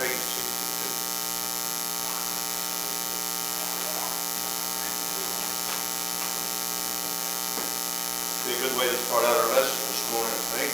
page 62. Be a good way to start out our lesson this morning, I think.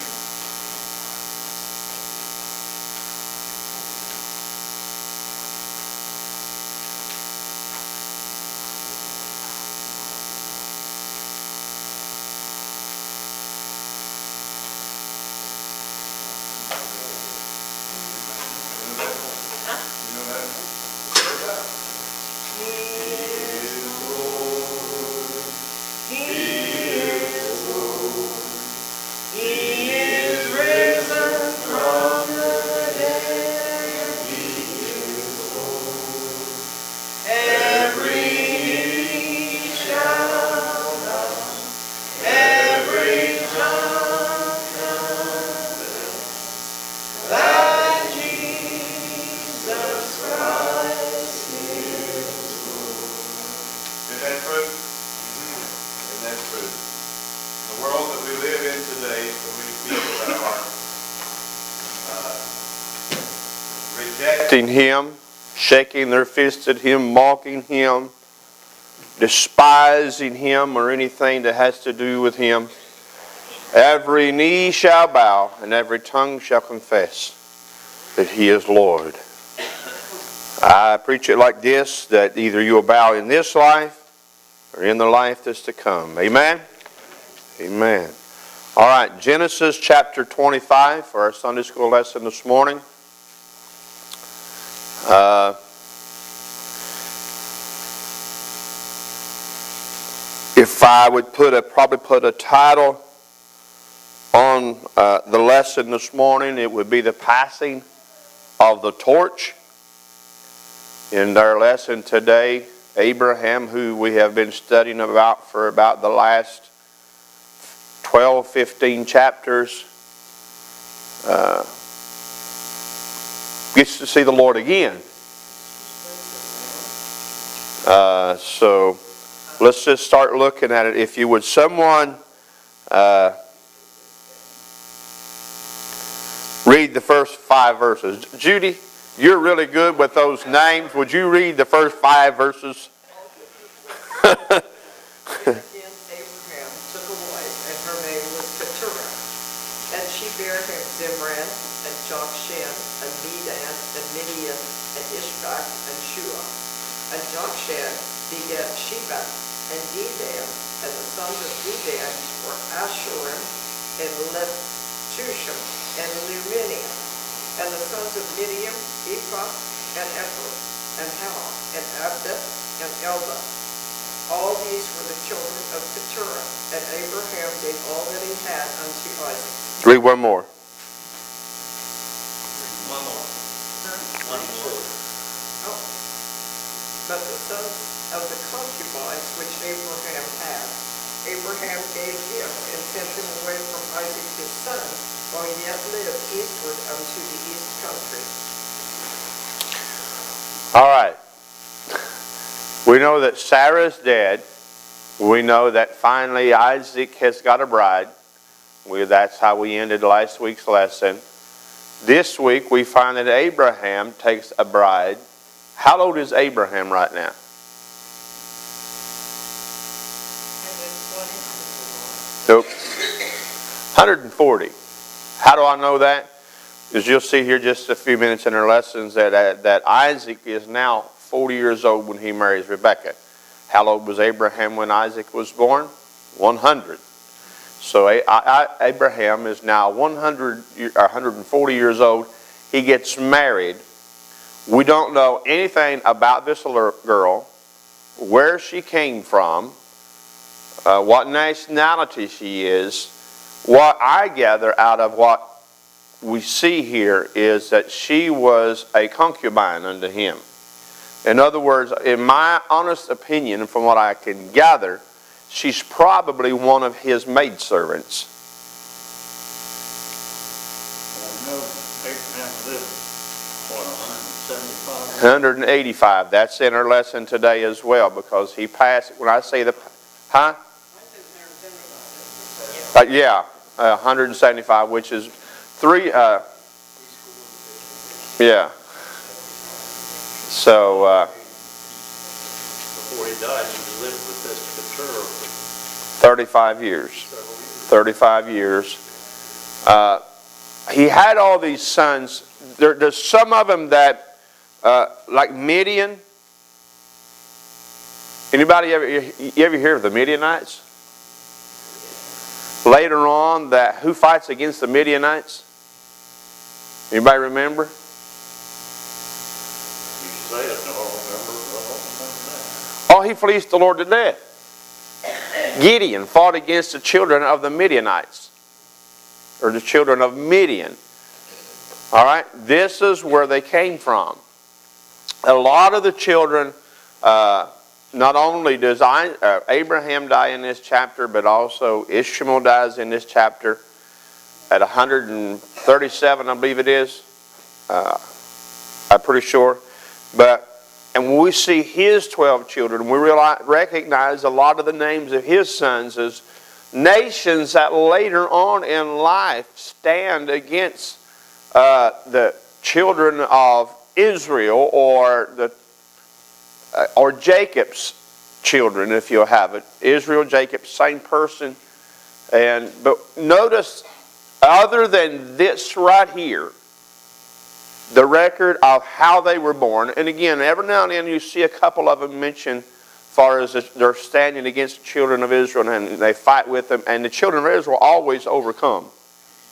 Him, shaking their fists at him, mocking him, despising him or anything that has to do with him. Every knee shall bow and every tongue shall confess that he is Lord. I preach it like this, that either you will bow in this life or in the life that's to come. Amen? Amen. All right, Genesis chapter 25 for our Sunday school lesson this morning. If I would probably put a title on the lesson this morning, it would be the passing of the torch. In our lesson today, Abraham, who we have been studying about for about the last 12, 15 chapters, gets to see the Lord again. So let's just start looking at it. If you would, someone read the first 5 verses. Judy, you're really good with those names. Would you read the first 5 verses? Abraham took a wife, and her name was Keturah. And she bare him Zimran, and Jokshan, and Medan, and Midian, and Ishbak, and Shua. And Jokshan begat Sheba, and Dedan, and the sons of Dedan were Ashurim, and Letushim, and Luminium. And the sons of Midian, Ephah, and Ephraim, and Halah, and Abda, and Elda. All these were the children of Keturah, and Abraham gave all that he had unto Isaac. Read one more. One more. Huh? One more. Oh. But the sons of the concubines which Abraham had, Abraham gave him and sent him away from Isaac his son, while he yet lived eastward unto the east country. All right. We know that Sarah's dead. We know that finally Isaac has got a bride. That's how we ended last week's lesson. This week we find that Abraham takes a bride. How old is Abraham right now? 120. Nope. 140. How do I know that? Because you'll see here just a few minutes in our lessons that Isaac is now 40 years old when he marries Rebekah. How old was Abraham when Isaac was born? 100. So Abraham is now 140 years old. He gets married. We don't know anything about this girl, where she came from, what nationality she is. What I gather out of what we see here is that she was a concubine unto him. In other words, in my honest opinion, from what I can gather, she's probably one of his maidservants. I know Abraham lived, 175? 185. That's in our lesson today as well, because he passed, when I say the, huh? Yeah, 175, which is 3, yeah. So, Before he died, he lived with this Keturah for 35 years. several years. 35 years. He had all these sons. There's some of them that, like Midian. Anybody you ever hear of the Midianites? Later on, who fights against the Midianites? Anybody remember? You say it, no, I don't remember that. Oh, he fleeced the Lord to death. Gideon fought against the children of the Midianites, or the children of Midian. All right, this is where they came from. A lot of the children, not only does Abraham die in this chapter, but also Ishmael dies in this chapter at 137, I believe it is. I'm pretty sure. And when we see his 12 children, we recognize a lot of the names of his sons as nations that later on in life stand against the children of Israel, or Jacob's children, if you'll have it. Israel, Jacob, same person. But notice, other than this right here, the record of how they were born. And again, every now and then you see a couple of them mentioned as far as they're standing against the children of Israel and they fight with them. And the children of Israel always overcome.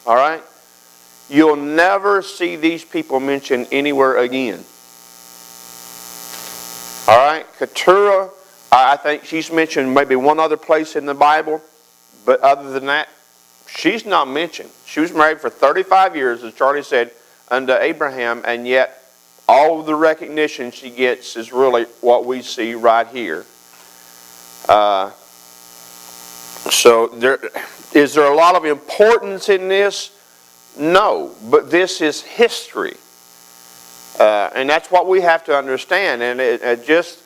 All right? You'll never see these people mentioned anywhere again. All right? Keturah, I think she's mentioned maybe one other place in the Bible. But other than that, she's not mentioned. She was married for 35 years, as Charlie said, unto Abraham, and yet all of the recognition she gets is really what we see right here. So is there a lot of importance in this? No, but this is history. And that's what we have to understand. And it just,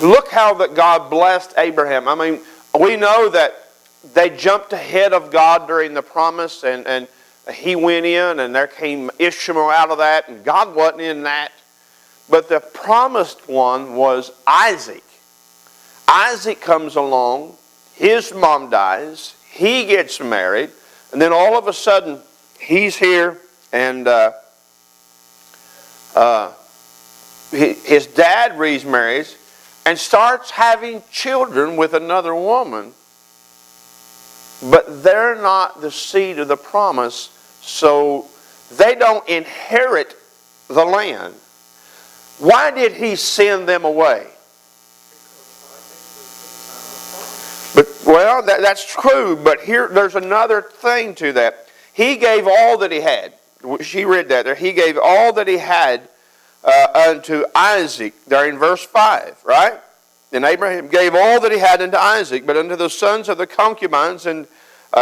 look how that God blessed Abraham. I mean, we know that they jumped ahead of God during the promise, and he went in, and there came Ishmael out of that, and God wasn't in that. But the promised one was Isaac. Isaac comes along, his mom dies, he gets married, and then all of a sudden, he's here, and his dad remarries and starts having children with another woman, but they're not the seed of the promise, so they don't inherit the land. Why did he send them away? Well, that's true, but here there's another thing to that. He gave all that he had. She read that there. He gave all that he had unto Isaac, there in verse 5, right? And Abraham gave all that he had unto Isaac, but unto the sons of the concubines and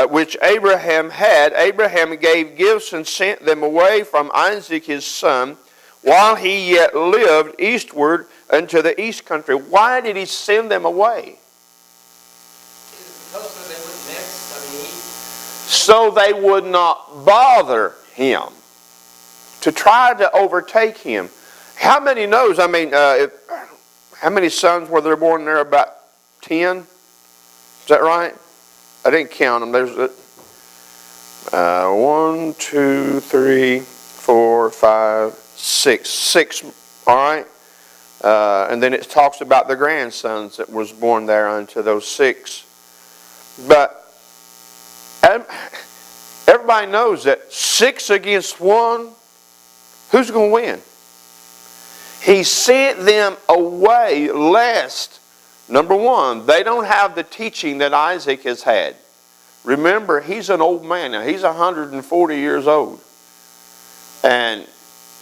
which Abraham had, Abraham gave gifts and sent them away from Isaac his son, while he yet lived eastward unto the east country. Why did he send them away? So they would not bother him to try to overtake him. How many knows? I mean, how many sons were there born there? About 10? Is that right? I didn't count them. There's 1, 2, 3, 4, 5, 6. 6, all right? And then it talks about the grandsons that was born there unto those 6. But everybody knows that 6 against 1, who's going to win? He sent them away lest, number one, they don't have the teaching that Isaac has had. Remember, he's an old man now. He's 140 years old. And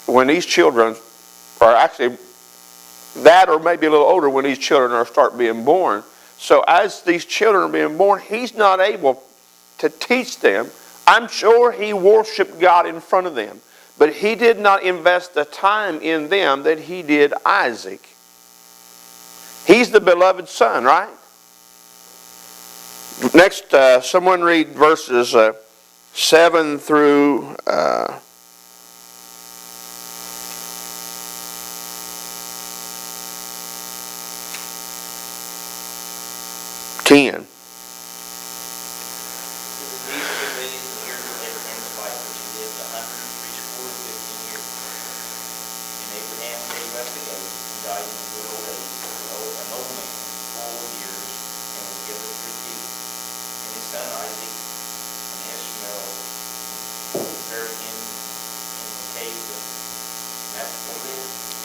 when these children are actually that or maybe a little older when these children start being born. So as these children are being born, he's not able to teach them. I'm sure he worshiped God in front of them. But he did not invest the time in them that he did Isaac. He's the beloved son, right? Next, someone read verses 7 through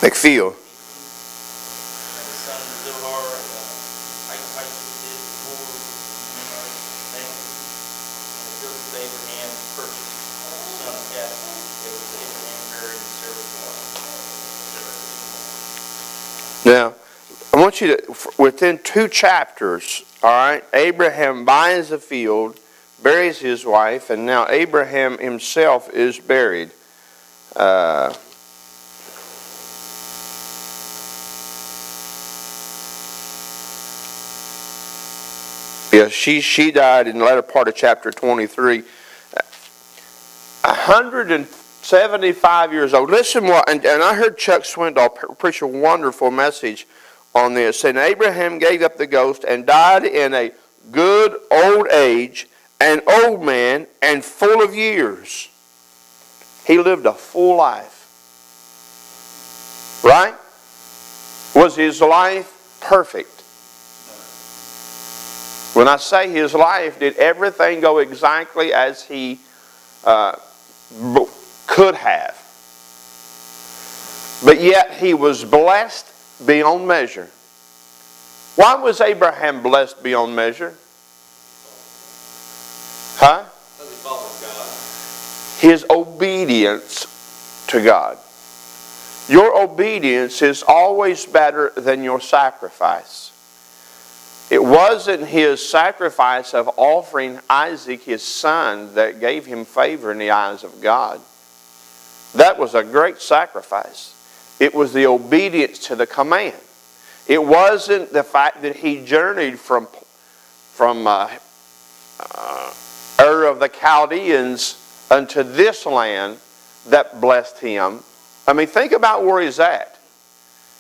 McField. And his son Zohar, I did before, and the Joseph Abraham purchased the son of Heth. It was Abraham married and served one. Now, I want you to, within 2 chapters, all right, Abraham buys a field, buries his wife, and now Abraham himself is buried. Yeah, she died in the latter part of chapter 23. 175 years old. Listen what, and I heard Chuck Swindoll preach a wonderful message on this. And Abraham gave up the ghost and died in a good old age, an old man and full of years. He lived a full life. Right? Was his life perfect? When I say his life, did everything go exactly as he could have? But yet he was blessed beyond measure. Why was Abraham blessed beyond measure? Huh? Because he followed God. His obedience to God. Your obedience is always better than your sacrifice. It wasn't his sacrifice of offering Isaac, his son, that gave him favor in the eyes of God. That was a great sacrifice. It was the obedience to the command. It wasn't the fact that he journeyed from Ur of the Chaldeans unto this land that blessed him. I mean, think about where he's at.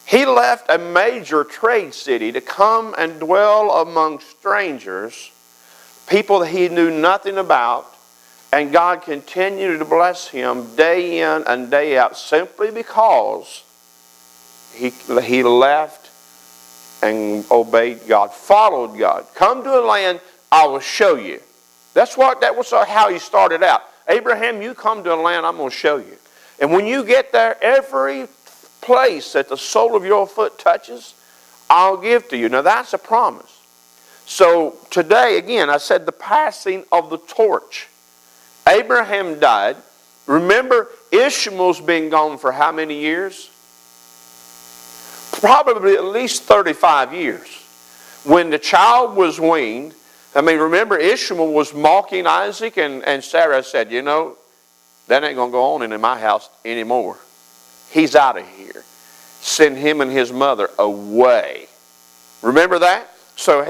He left a major trade city to come and dwell among strangers, people that he knew nothing about, and God continued to bless him day in and day out simply because he left and obeyed God, followed God. Come to a land I will show you. That was how he started out. Abraham, you come to a land I'm going to show you. And when you get there, every place that the sole of your foot touches, I'll give to you. Now that's a promise. So today, again, I said the passing of the torch. Abraham died. Remember, Ishmael's been gone for how many years? Probably at least 35 years. When the child was weaned, I mean, remember Ishmael was mocking Isaac, and Sarah said, you know, that ain't going to go on in my house anymore. He's out of here. Send him and his mother away. Remember that? So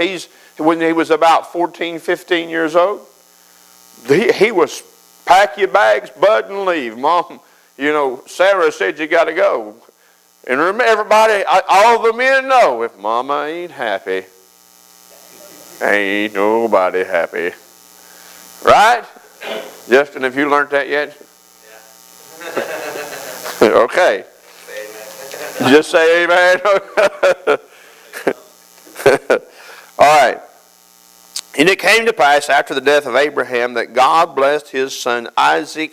when he was about 14, 15 years old, he was pack your bags, bud, and leave. Mom, you know, Sarah said you got to go. And remember, everybody, all the men know, if Mama ain't happy, ain't nobody happy. Right? Justin, have you learned that yet? Okay. Just say amen. All right. And it came to pass after the death of Abraham that God blessed his son Isaac,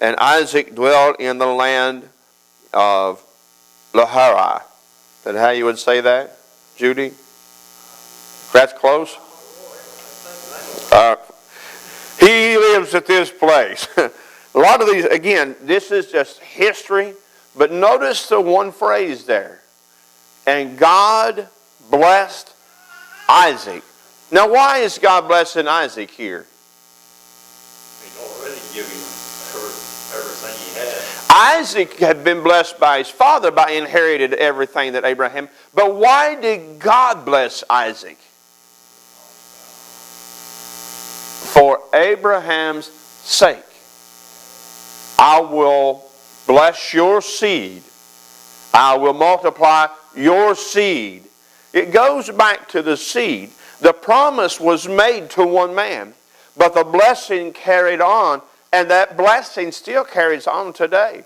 and Isaac dwelt in the land of Lahari. Is that how you would say that, Judy? That's close? He lives at this place. A lot of these, again, this is just history, but notice the one phrase there. And God blessed Isaac. Now, why is God blessing Isaac here? He's already given everything he had. Isaac had been blessed by his father, by inherited everything that Abraham. But why did God bless Isaac? For Abraham's sake. I will bless your seed. I will multiply your seed. It goes back to the seed. The promise was made to one man, but the blessing carried on, and that blessing still carries on today.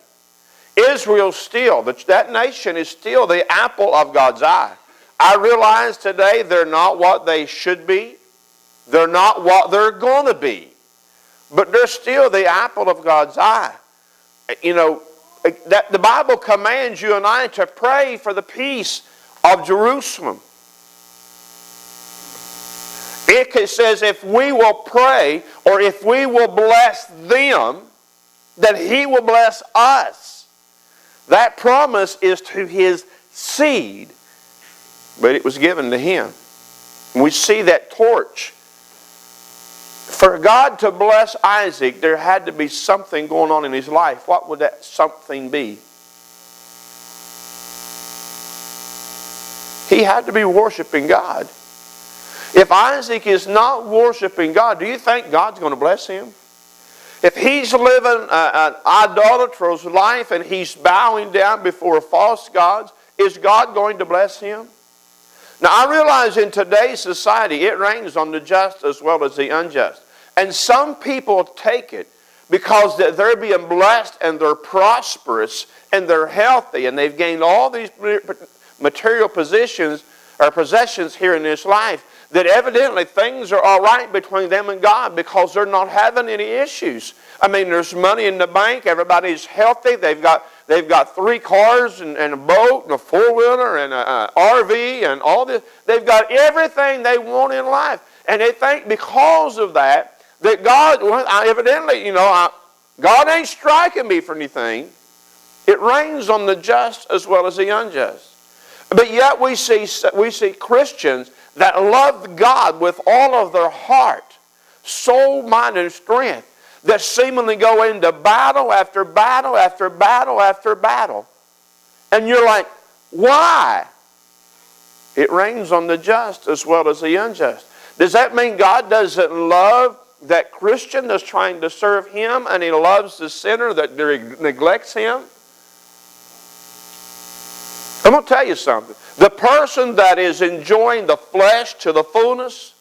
Israel still, that nation is still the apple of God's eye. I realize today they're not what they should be. They're not what they're going to be. But they're still the apple of God's eye. You know, that the Bible commands you and I to pray for the peace of Jerusalem. It says if we will pray or if we will bless them, that He will bless us. That promise is to His seed, but it was given to Him. We see that torch. For God to bless Isaac, there had to be something going on in his life. What would that something be? He had to be worshiping God. If Isaac is not worshiping God, do you think God's going to bless him? If he's living an idolatrous life and he's bowing down before false gods, is God going to bless him? Now I realize in today's society it rains on the just as well as the unjust. And some people take it because they're being blessed and they're prosperous and they're healthy and they've gained all these material possessions here in this life, that evidently things are all right between them and God because they're not having any issues. I mean, there's money in the bank, everybody's healthy, they've got 3 cars and a boat and a 4-wheeler and an RV and all this. They've got everything they want in life. And they think because of that God, well, evidently, God ain't striking me for anything. It rains on the just as well as the unjust. But yet we see Christians that love God with all of their heart, soul, mind, and strength, that seemingly go into battle after battle after battle after battle. And you're like, why? It rains on the just as well as the unjust. Does that mean God doesn't love that Christian that's trying to serve Him and He loves the sinner that neglects Him? I'm going to tell you something. The person that is enjoying the flesh to the fullness,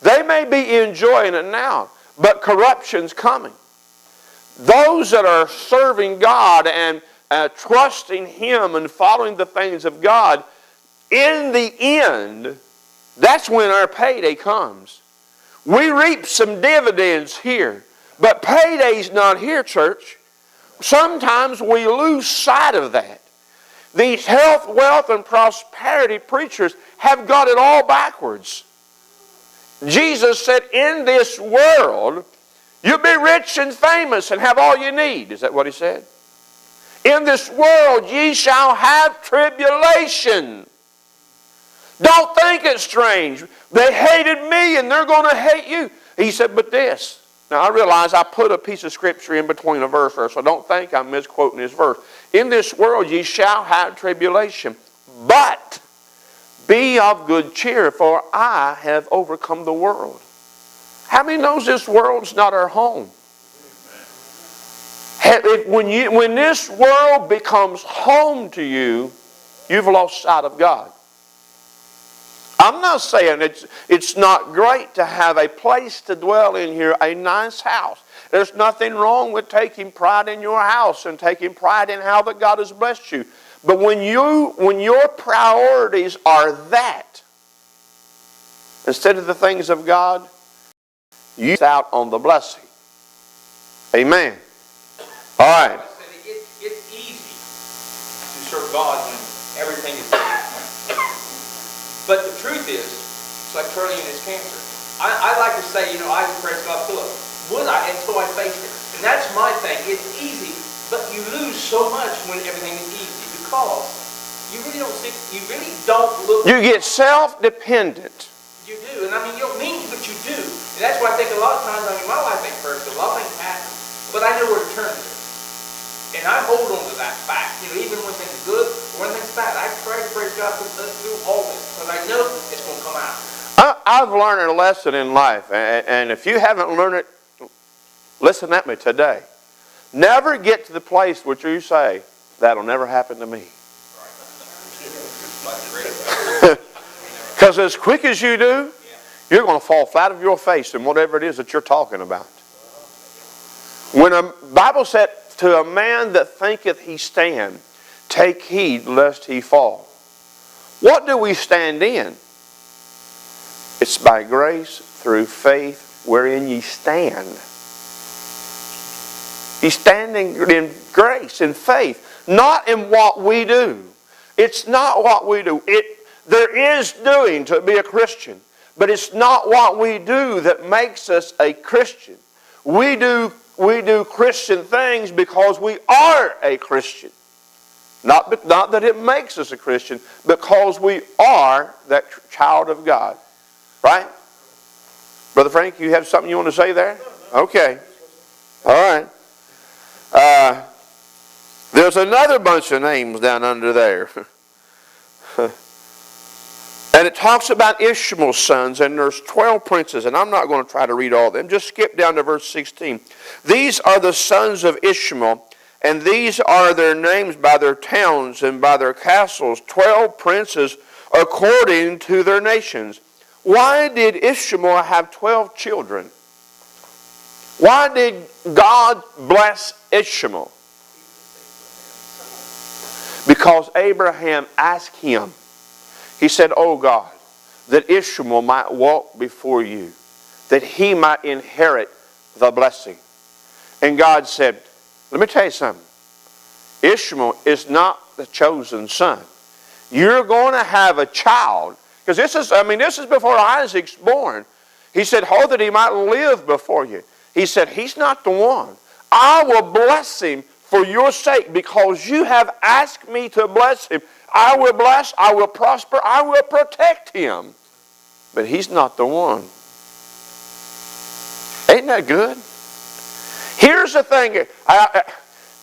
they may be enjoying it now, but corruption's coming. Those that are serving God and trusting Him and following the things of God, in the end, that's when our payday comes. We reap some dividends here, but payday's not here, church. Sometimes we lose sight of that. These health, wealth, and prosperity preachers have got it all backwards. Jesus said, in this world, you'll be rich and famous and have all you need. Is that what He said? In this world ye shall have tribulation. Don't think it's strange. They hated me and they're going to hate you. He said, but this. Now I realize I put a piece of scripture in between a verse there, so don't think I'm misquoting this verse. In this world ye shall have tribulation, but be of good cheer, for I have overcome the world. How many knows this world's not our home? When this world becomes home to you, you've lost sight of God. I'm not saying it's not great to have a place to dwell in here, a nice house. There's nothing wrong with taking pride in your house and taking pride in how that God has blessed you. But when your priorities are that, instead of the things of God, you miss out on the blessing. Amen. All right. It's easy to serve God when everything is easy. But the truth is, it's like Charlie and his cancer. I like to say, I praise God, Philip, would I until I faced it? And that's my thing. It's easy, but you lose so much when everything is easy because you really don't look. You get self-dependent. You do, and you don't mean to, but you do. And that's why I think a lot of times, my life ain't perfect. A lot of things happen, but I know where to turn to. And I hold on to that fact. Even when things are good or when things are bad, I try to praise God through all this because I know it's going to come out. I've learned a lesson in life, and if you haven't learned it, listen at me today. Never get to the place where you say, that'll never happen to me. Because as quick as you do, you're going to fall flat of your face in whatever it is that you're talking about. When the Bible said, to a man that thinketh he stand, take heed lest he fall. What do we stand in? It's by grace through faith wherein ye stand. He's standing in grace, in faith, not in what we do. It's not what we do. There is doing to be a Christian, but it's not what we do that makes us a Christian. We do Christian things because we are a Christian. Not that it makes us a Christian, because we are that child of God. Right? Brother Frank, you have something you want to say there? Okay. All right. There's another bunch of names down under there. And it talks about Ishmael's sons, and there's 12 princes, and I'm not going to try to read all of them. Just skip down to verse 16. These are the sons of Ishmael, and these are their names by their towns and by their castles, 12 princes according to their nations. Why did Ishmael have 12 children? Why did God bless Ishmael? Because Abraham asked him. He said, "Oh God, that Ishmael might walk before you, that he might inherit the blessing." And God said, let me tell you something. Ishmael is not the chosen son. You're going to have a child. Because this is before Isaac's born. He said, "Oh, that he might live before you." He said, he's not the one. I will bless him for your sake, because you have asked me to bless him. I will bless, I will prosper, I will protect him. But he's not the one. Ain't that good? Here's the thing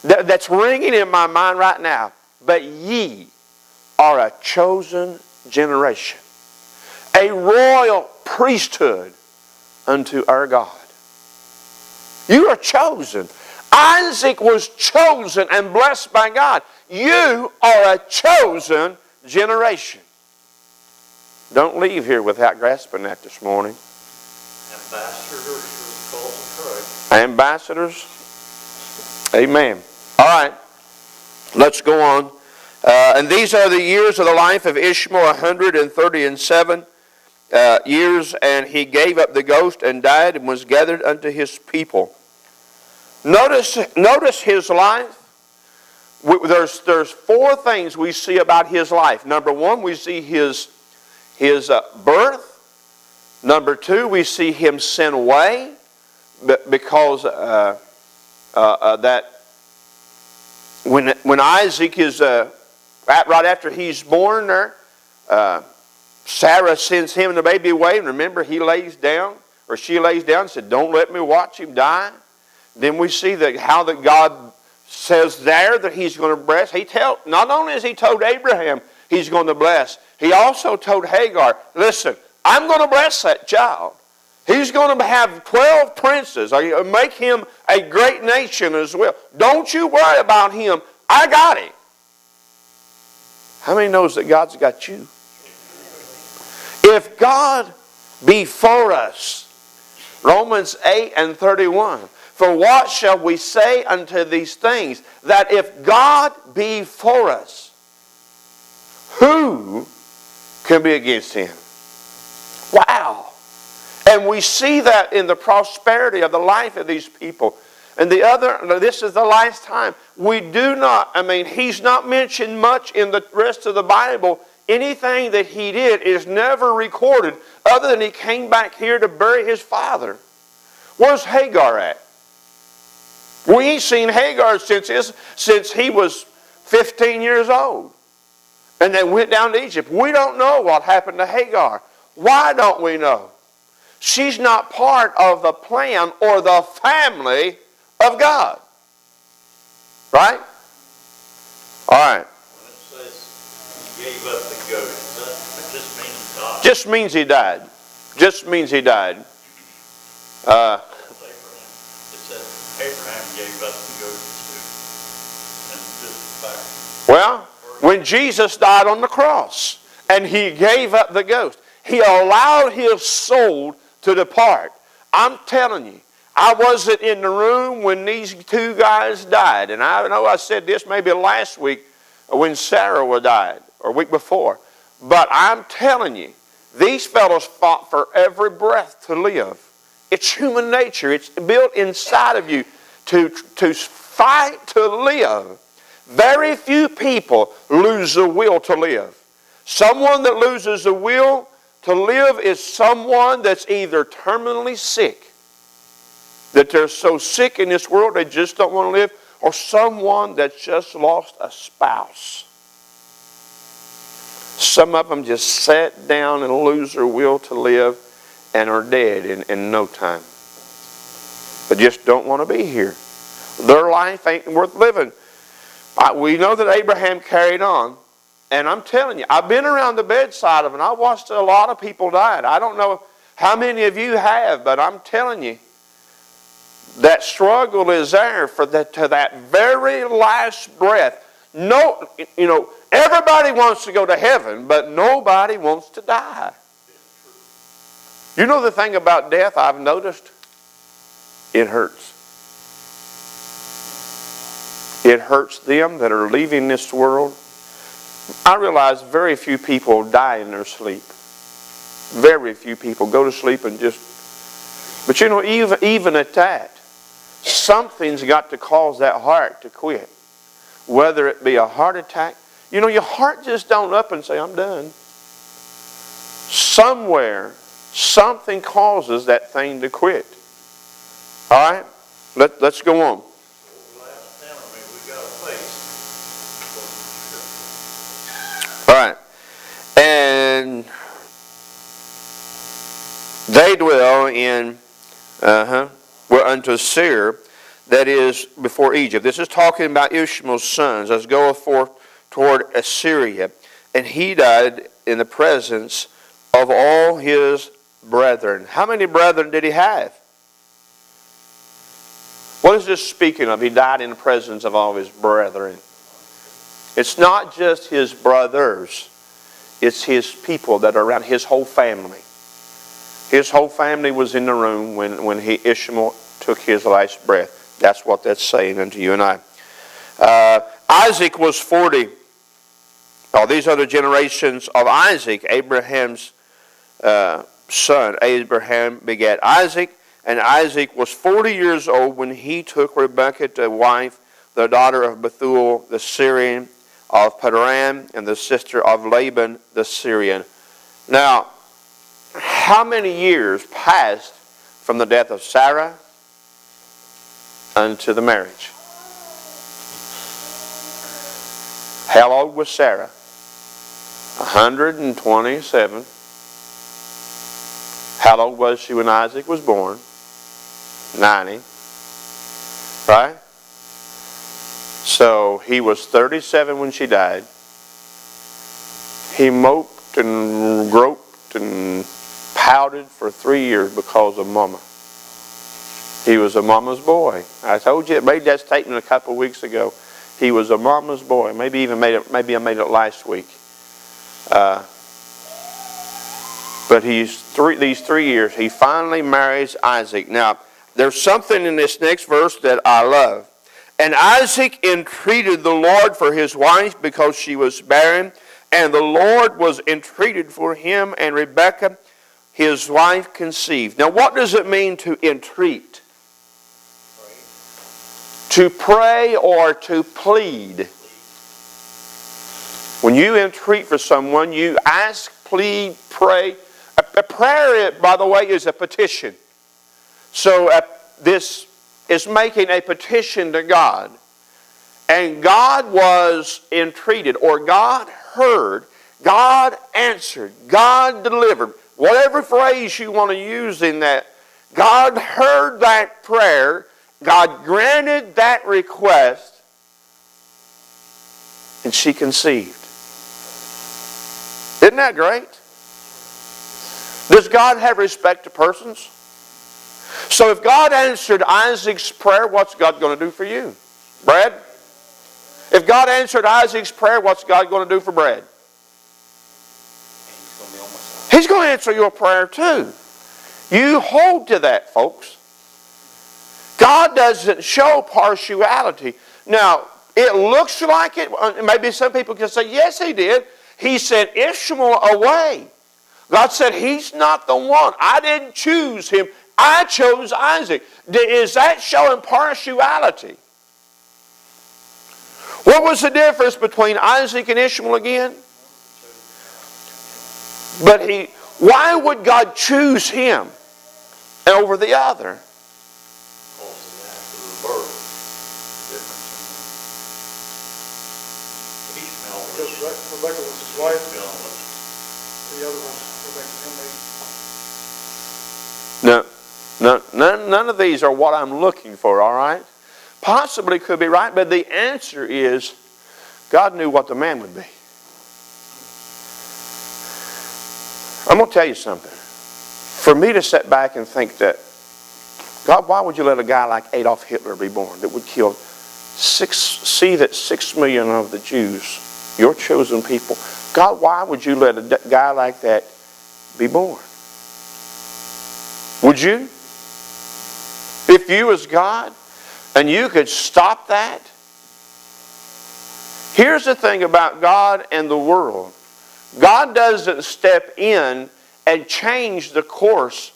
that's ringing in my mind right now. But ye are a chosen generation, a royal priesthood unto our God. You are chosen. Isaac was chosen and blessed by God. You are a chosen generation. Don't leave here without grasping that this morning. Ambassadors for the cause of Christ. Ambassadors. Amen. All right. Let's go on. And these are the years of the life of Ishmael, 137 years, and he gave up the ghost and died and was gathered unto his people. Notice his life. There's four things we see about his life. Number one, we see his birth. Number two, we see him sent away because that when Isaac is right after he's born there, Sarah sends him and the baby away, and remember she lays down and said, "Don't let me watch him die." Then we see how God says there that he's going to bless. Not only has he told Abraham he's going to bless, he also told Hagar, "Listen, I'm going to bless that child. He's going to have 12 princes. I make him a great nation as well. Don't you worry about him. I got him." How many knows that God's got you? If God be for us, Romans 8:31, for what shall we say unto these things? That if God be for us, who can be against him? Wow. And we see that in the prosperity of the life of these people. And this is the last time. He's not mentioned much in the rest of the Bible. Anything that he did is never recorded other than he came back here to bury his father. Where's Hagar at? We ain't seen Hagar since he was 15 years old. And they went down to Egypt. We don't know what happened to Hagar. Why don't we know? She's not part of the plan or the family of God. Right? All right. When it says he gave up the ghost, that just means God. Just means he died. Just means he died. It says Abraham gave up the ghost too. And just back. Well, when Jesus died on the cross and he gave up the ghost, he allowed his soul to depart. I'm telling you, I wasn't in the room when these two guys died. And I know I said this maybe last week when Sarah died, or week before. But I'm telling you, these fellows fought for every breath to live. It's human nature. It's built inside of you to fight to live. Very few people lose the will to live. Someone that loses the will to live is someone that's either terminally sick, that they're so sick in this world they just don't want to live, or someone that's just lost a spouse. Some of them just sat down and lose their will to live and are dead in no time. They just don't want to be here. Their life ain't worth living. We know that Abraham carried on. And I'm telling you, I've been around the bedside of them, and I watched a lot of people die. I don't know how many of you have, but I'm telling you, that struggle is there to that very last breath. No, everybody wants to go to heaven, but nobody wants to die. You know the thing about death I've noticed? It hurts. It hurts them that are leaving this world. I realize very few people die in their sleep. Very few people go to sleep and just... But even at that, something's got to cause that heart to quit. Whether it be a heart attack. Your heart just don't up and say, I'm done. Somewhere, something causes that thing to quit. All right? Let's go on. All right. And they dwell in, were unto Seir, that is before Egypt. This is talking about Ishmael's sons, as goeth forth toward Assyria. And he died in the presence of all his brethren. How many brethren did he have? What is this speaking of? He died in the presence of all his brethren. It's not just his brothers. It's his people that are around, his whole family. His whole family was in the room when Ishmael took his last breath. That's what that's saying unto you and I. Isaac was 40. Oh, these are the generations of Isaac, Abraham's son. Abraham begat Isaac, and Isaac was 40 years old when he took Rebekah to wife, the daughter of Bethuel the Syrian, of Padan, and the sister of Laban the Syrian. Now, how many years passed from the death of Sarah unto the marriage? How old was Sarah? 127. How old was she when Isaac was born? 90. Right? So he was 37 when she died. He moped and groped and pouted for 3 years because of Mama. He was a mama's boy. I told you, I made that statement a couple of weeks ago. He was a mama's boy. Maybe I made it last week. But these 3 years, he finally marries Isaac. Now, there's something in this next verse that I love. And Isaac entreated the Lord for his wife because she was barren. And the Lord was entreated for him, and Rebekah, his wife, conceived. Now, what does it mean to entreat? To pray or to plead. When you entreat for someone, you ask, plead, pray. A prayer, by the way, is a petition. So this is making a petition to God. And God was entreated, or God heard, God answered, God delivered. Whatever phrase you want to use in that, God heard that prayer, God granted that request, and she conceived. Isn't that great? Does God have respect to persons? So if God answered Isaac's prayer, what's God going to do for you? Brad? If God answered Isaac's prayer, what's God going to do for Brad? He's going to answer your prayer too. You hold to that, folks. God doesn't show partiality. Now, it looks like it. Maybe some people can say, yes, He did. He sent Ishmael away. God said, he's not the one. I didn't choose him. I chose Isaac. Is that showing partiality? What was the difference between Isaac and Ishmael again? Why would God choose him over the other? Because Rebecca was his wife, the other ones, Rebecca and Mary. No, none of these are what I'm looking for, all right? Possibly could be right, but the answer is God knew what the man would be. I'm going to tell you something. For me to sit back and think that, God, why would you let a guy like Adolf Hitler be born that would kill 6 million of the Jews, your chosen people? God, why would you let a guy like that be born? Would you? If you was God and you could stop that? Here's the thing about God and the world. God doesn't step in and change the course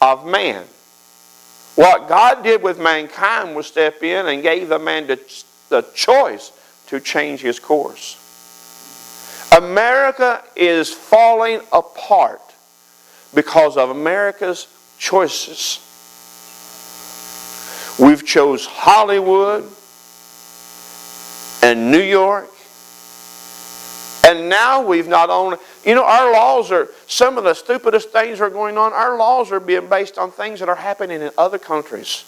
of man. What God did with mankind was step in and gave the man the choice to change his course. America is falling apart because of America's choices. We've chose Hollywood and New York. And now we've not only, our laws are, some of the stupidest things are going on. Our laws are being based on things that are happening in other countries.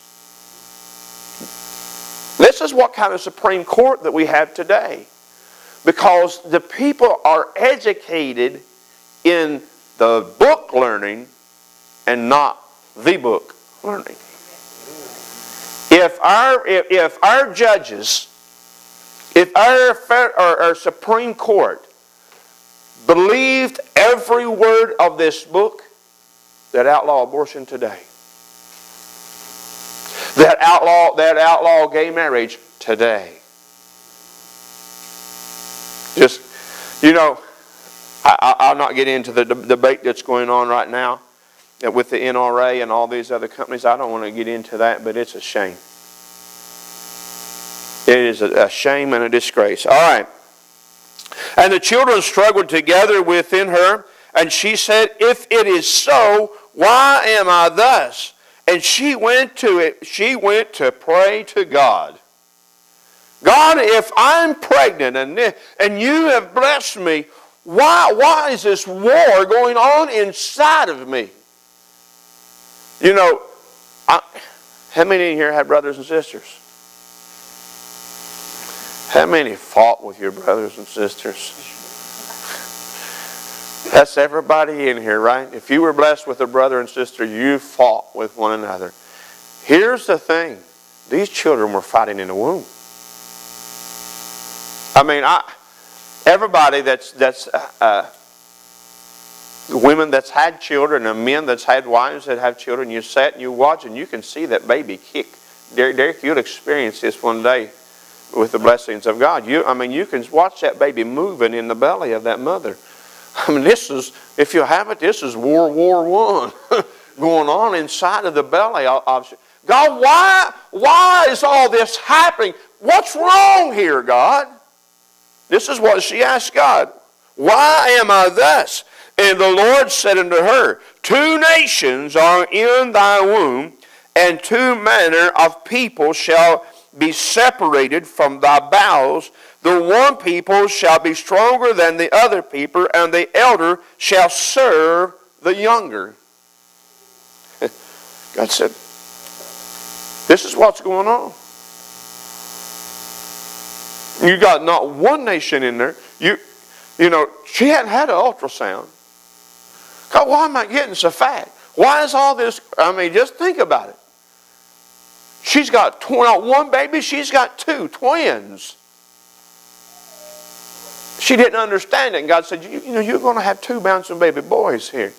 This is what kind of Supreme Court that we have today. Because the people are educated in the book learning and not the book learning. If our judges, if our Supreme Court believed every word of this book, that outlaw abortion today. That outlaw gay marriage today. Just, I'll not get into the debate that's going on right now with the NRA and all these other companies. I don't want to get into that, but it's a shame. It is a shame and a disgrace. All right. And the children struggled together within her, and she said, "If it is so, why am I thus?" And she went to pray to God. God, if I'm pregnant and you have blessed me, why is this war going on inside of me? How many in here have brothers and sisters? How many fought with your brothers and sisters? That's everybody in here, right? If you were blessed with a brother and sister, you fought with one another. Here's the thing. These children were fighting in the womb. Everybody that's women that's had children and men that's had wives that have children, you sat and you watch and you can see that baby kick. Derek, you'll experience this one day with the blessings of God. You can watch that baby moving in the belly of that mother. This is, if you haven't, this is World War I going on inside of the belly of God. Why is all this happening? What's wrong here, God? This is what she asked God. Why am I thus? And the Lord said unto her, 2 nations are in thy womb, and 2 manner of people shall be separated from thy bowels. The one people shall be stronger than the other people, and the elder shall serve the younger. God said, this is what's going on. You got not one nation in there. She hadn't had an ultrasound. God, why am I getting so fat? Why is all this? Just think about it. She's got not one baby, she's got 2 twins. She didn't understand it. And God said, you're going to have 2 bouncing baby boys here.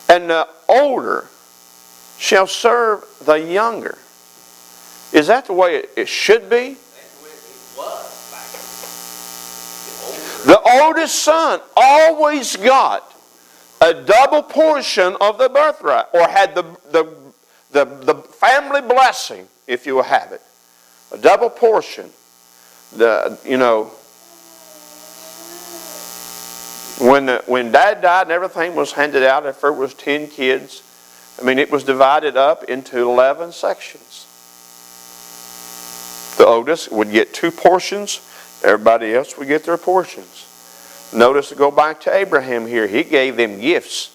And the older shall serve the younger. Is that the way it should be? The oldest son always got a double portion of the birthright, or had the family blessing, if you will have it. A double portion. When Dad died and everything was handed out, after it was 10 kids, it was divided up into 11 sections. The oldest would get 2 portions. Everybody else would get their portions. Notice, to go back to Abraham here, he gave them gifts.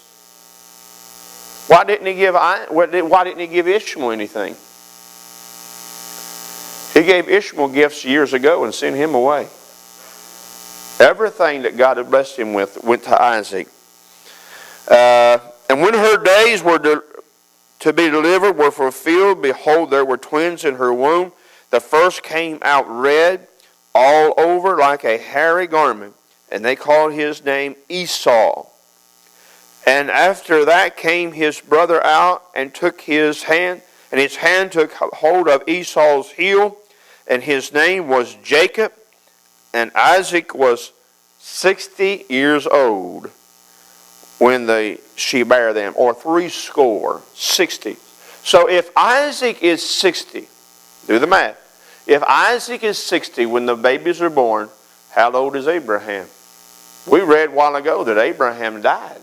Why didn't he give Ishmael anything? He gave Ishmael gifts years ago and sent him away. Everything that God had blessed him with went to Isaac. And when her days were to be delivered were fulfilled, behold, there were twins in her womb. The first came out red all over like a hairy garment, and they called his name Esau. And after that came his brother out and took his hand, and his hand took hold of Esau's heel, and his name was Jacob. And Isaac was 60 years old when she bare them, or 60. So if Isaac is 60, do the math. If Isaac is 60 when the babies are born, how old is Abraham? We read a while ago that Abraham died,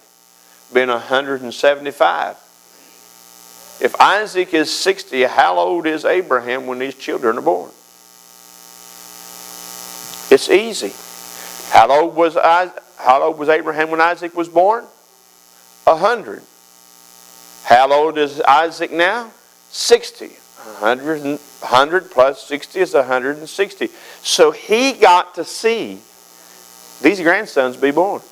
being 175. If Isaac is 60, how old is Abraham when these children are born? It's easy. How old was Abraham when Isaac was born? 100. How old is Isaac now? 60. 100 plus 60 is 160. So he got to see these grandsons be born.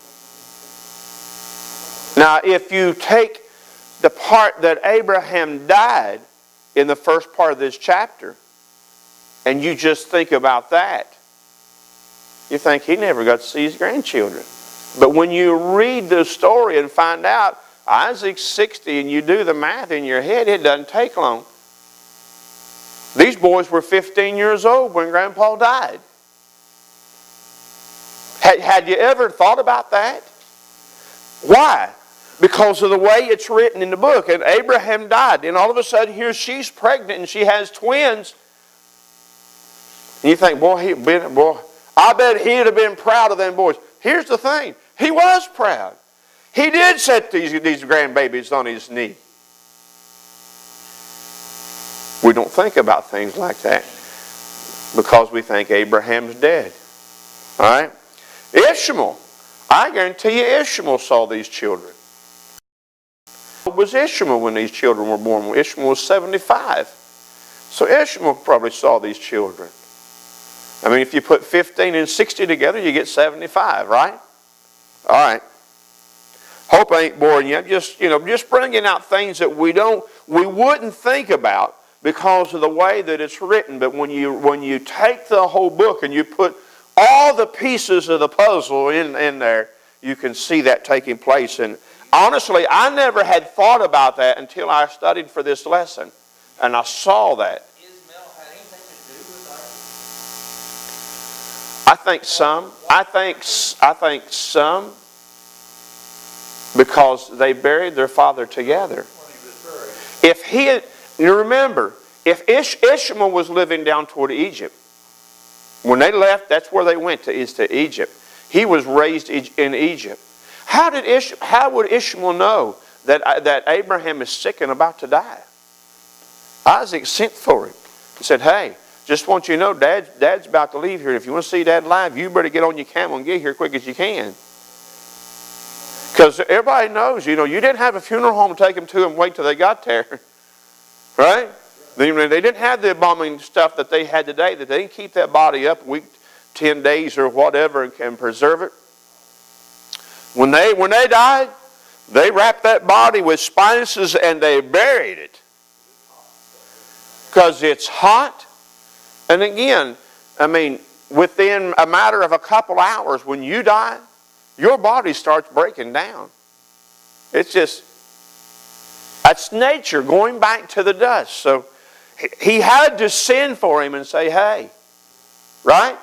Now, if you take the part that Abraham died in the first part of this chapter, and you just think about that, you think he never got to see his grandchildren. But when you read the story and find out Isaac's 60 and you do the math in your head, it doesn't take long. These boys were 15 years old when Grandpa died. Had you ever thought about that? Why? Because of the way it's written in the book. And Abraham died. And all of a sudden here she's pregnant and she has twins. And you think, boy, I bet he'd have been proud of them boys. Here's the thing. He was proud. He did set these grandbabies on his knee. We don't think about things like that because we think Abraham's dead. All right? Ishmael. I guarantee you Ishmael saw these children. What was Ishmael when these children were born? Ishmael was 75. So Ishmael probably saw these children. If you put 15 and 60 together, you get 75, right? All right. Hope I ain't boring you. Just bringing out things that we wouldn't think about because of the way that it's written. But when you take the whole book and you put all the pieces of the puzzle in there, you can see that taking place. And honestly, I never had thought about that until I studied for this lesson, and I saw that. I think some. Because they buried their father together. Remember, if Ishmael was living down toward Egypt, when they left, that's where they went to Egypt. He was raised in Egypt. How would Ishmael know that Abraham is sick and about to die? Isaac sent for him. He said, hey, just want you to know, Dad's about to leave here. If you want to see Dad live, you better get on your camel and get here quick as you can. Because everybody knows, you didn't have a funeral home to take them to and wait till they got there. Right? They didn't have the embalming stuff that they had today, that they didn't keep that body up 10 days or whatever and preserve it. When they died, they wrapped that body with spices and they buried it. Because it's hot. And again, within a matter of a couple hours, when you die, your body starts breaking down. It's just, that's nature going back to the dust. So he had to send for him and say, hey, right?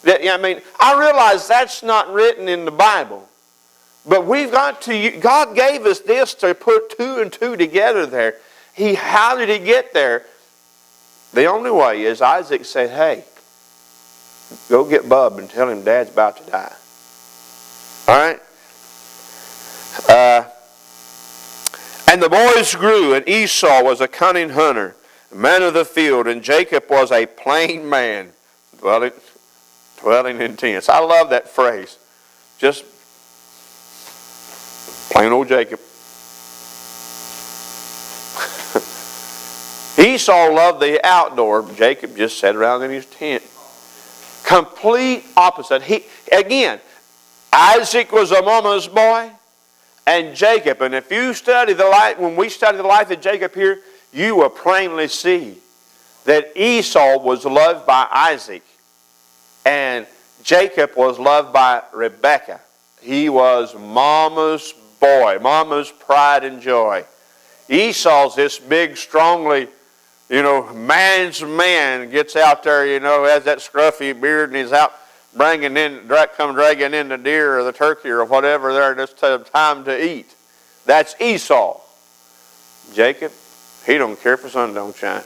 I realize that's not written in the Bible. But we've got to, God gave us this to put 2 and 2 together there. How did he get there? The only way is Isaac said, hey, go get Bub and tell him Dad's about to die. All right? And the boys grew, and Esau was a cunning hunter, a man of the field, and Jacob was a plain man, dwelling in tents. I love that phrase. Just plain old Jacob. Esau loved the outdoor. Jacob just sat around in his tent. Complete opposite. Again, Isaac was a mama's boy, and Jacob. And if you study the life, when we study the life of Jacob here, you will plainly see that Esau was loved by Isaac, and Jacob was loved by Rebekah. He was mama's boy, mama's pride and joy. Esau's this big, strongly, man's man, gets out there, has that scruffy beard, and he's out dragging in the deer or the turkey or whatever there just time to eat. That's Esau. Jacob, he don't care if the sun don't shine.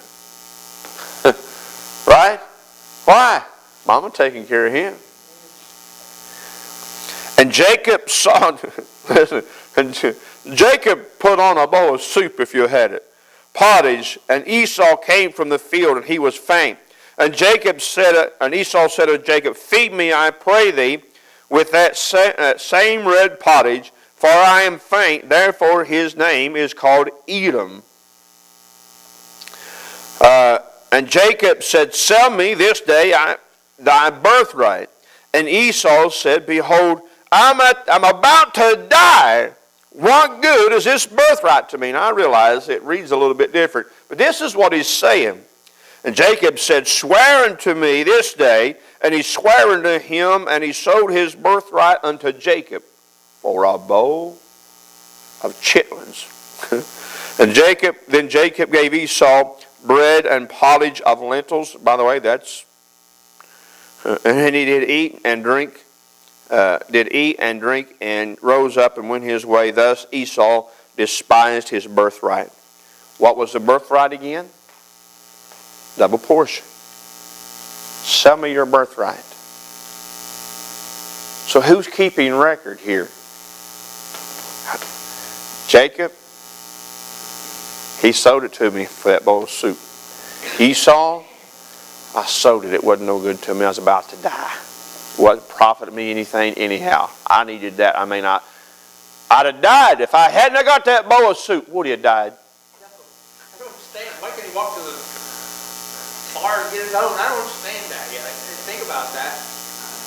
Right? Why? Mama taking care of him. And Jacob saw, listen, Jacob put on a bowl of soup if you had it, pottage, and Esau came from the field, and he was faint. And Esau said to Jacob, feed me, I pray thee, with that same red pottage, for I am faint. Therefore his name is called Edom. And Jacob said, sell me this day thy birthright. And Esau said, behold, I'm about to die. What good is this birthright to me? Now I realize it reads a little bit different, but this is what he's saying. And Jacob said, swear unto me this day. And he sware unto him, and he sold his birthright unto Jacob for a bowl of chitlins. And then Jacob gave Esau bread and pottage of lentils. By the way, that's... and he did eat and drink, and rose up and went his way. Thus Esau despised his birthright. What was the birthright again? Double portion. Sell me your birthright. So who's keeping record here? Jacob. He sold it to me for that bowl of soup. Esau, I sold it. It wasn't no good to me. I was about to die. It wasn't profiting me anything anyhow. I needed that. I'd have died if I hadn't got that bowl of soup. Would he have died? I don't understand. Why can't he walk to the bar and get his own? I don't understand that yet. I didn't think about that.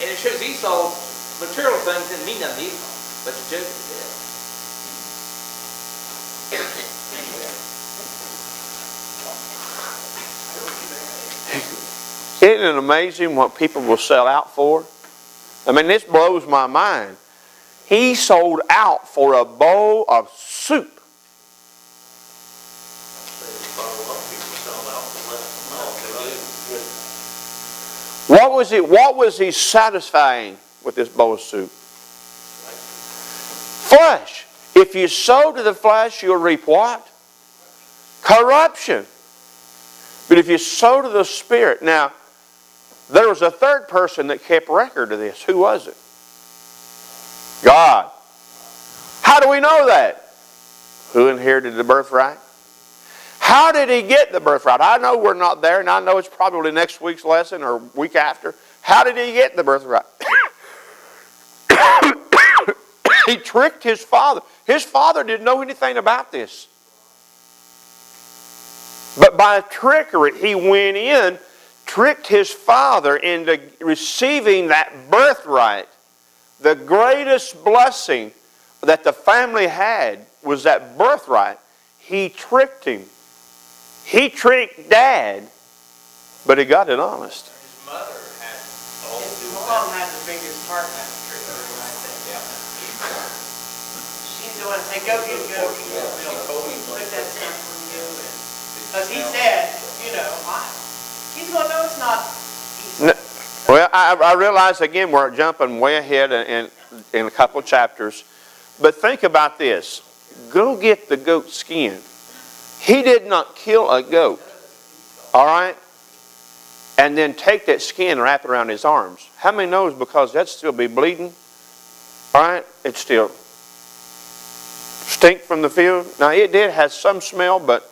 And it shows Esau, material things didn't mean nothing to Esau, but to Jacob it did. Isn't it amazing what people will sell out for? I mean, this blows my mind. He sold out for a bowl of soup. What was he satisfying with this bowl of soup? Flesh. If you sow to the flesh, you'll reap what? Corruption. But if you sow to the Spirit... Now, there was a third person that kept record of this. Who was it? God. How do we know that? Who inherited the birthright? How did he get the birthright? I know we're not there, and I know it's probably next week's lesson or week after. How did he get the birthright? He tricked his father. His father didn't know anything about this. But by trickery, he went in, tricked his father into receiving that birthright. The greatest blessing that the family had was that birthright. He tricked him. He tricked Dad, but he got it honest. His mother had all to do His with mom that. had the biggest part in that trickery, I think. She's the one that said, go get milk. Put that stuff on you. Because he said, he's going to know it's not easy. No, well, I realize, again, we're jumping way ahead in a couple of chapters. But think about this. Go get the goat skin. He did not kill a goat. All right? And then take that skin and wrap it around his arms. How many knows because that'd still be bleeding? All right? It still stink from the field. Now it did have some smell, but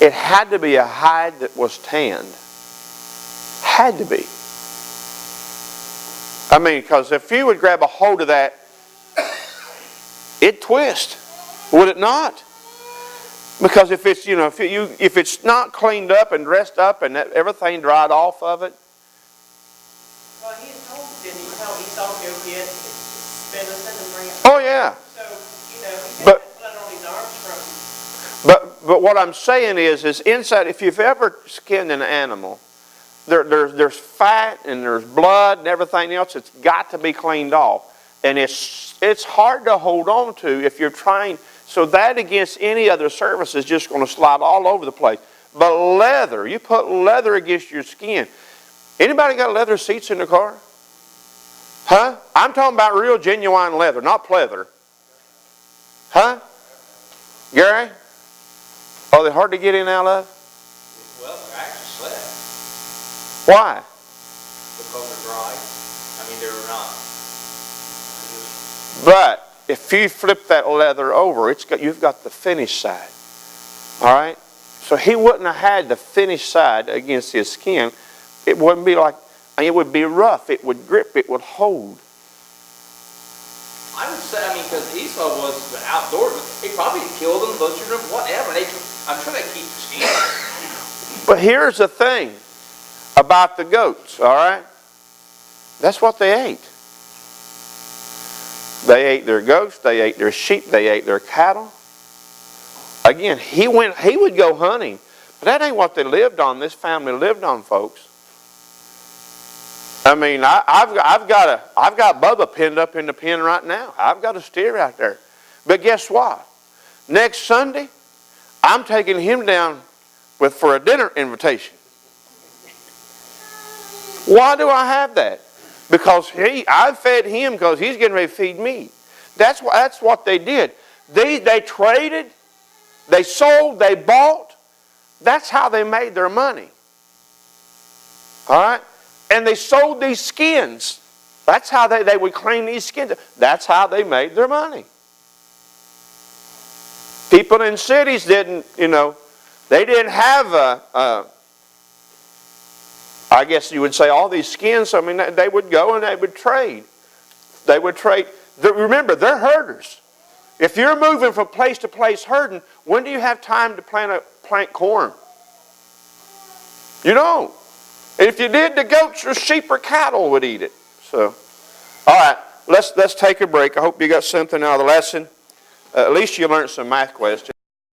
it had to be a hide that was tanned. Had to be. I mean, because if you would grab a hold of that, it'd twist. Would it not? Because if it's, if it's not cleaned up and dressed up and everything dried off of it. Well, he had told, didn't he tell Esau to go get venison and bring it? Oh yeah. So, he But- had blood on his arms from. But what I'm saying is inside, if you've ever skinned an animal, there's fat and there's blood and everything else. It's got to be cleaned off. And it's hard to hold on to if you're trying. So that against any other surface is just going to slide all over the place. But leather, you put leather against your skin. Anybody got leather seats in the car? Huh? I'm talking about real genuine leather, not pleather. Huh? Gary? Are they hard to get in and out of? Well, they're actually sled Why? because they're dry. I mean, they're not. But if you flip that leather over, you've got the finished side. All right? So he wouldn't have had the finished side against his skin. It wouldn't be like, it would be rough. It would grip. It would hold. I would say, because Esau was the outdoorsman, he probably killed them, butchered them, whatever. I'm sure they keep the skin. But here's the thing about the goats, all right? That's what they ate. They ate their goats, they ate their sheep, they ate their cattle. Again, he would go hunting, but that ain't what they lived on. This family lived on, folks. I mean, I've got Bubba pinned up in the pen right now. I've got a steer out there. But guess what? Next Sunday, I'm taking him down for a dinner invitation. Why do I have that? Because I fed him because he's getting ready to feed me. That's what they did. They traded, they sold, they bought. That's how they made their money. All right? And they sold these skins. That's how they would clean these skins. That's how they made their money. People in cities didn't, they didn't have I guess you would say all these skins. I mean, they would go and they would trade. They would trade. Remember, they're herders. If you're moving from place to place herding, when do you have time to plant corn? You don't. And if you did, the goats or sheep or cattle would eat it. So, all right, let's take a break. I hope you got something out of the lesson. At least you learned some math questions.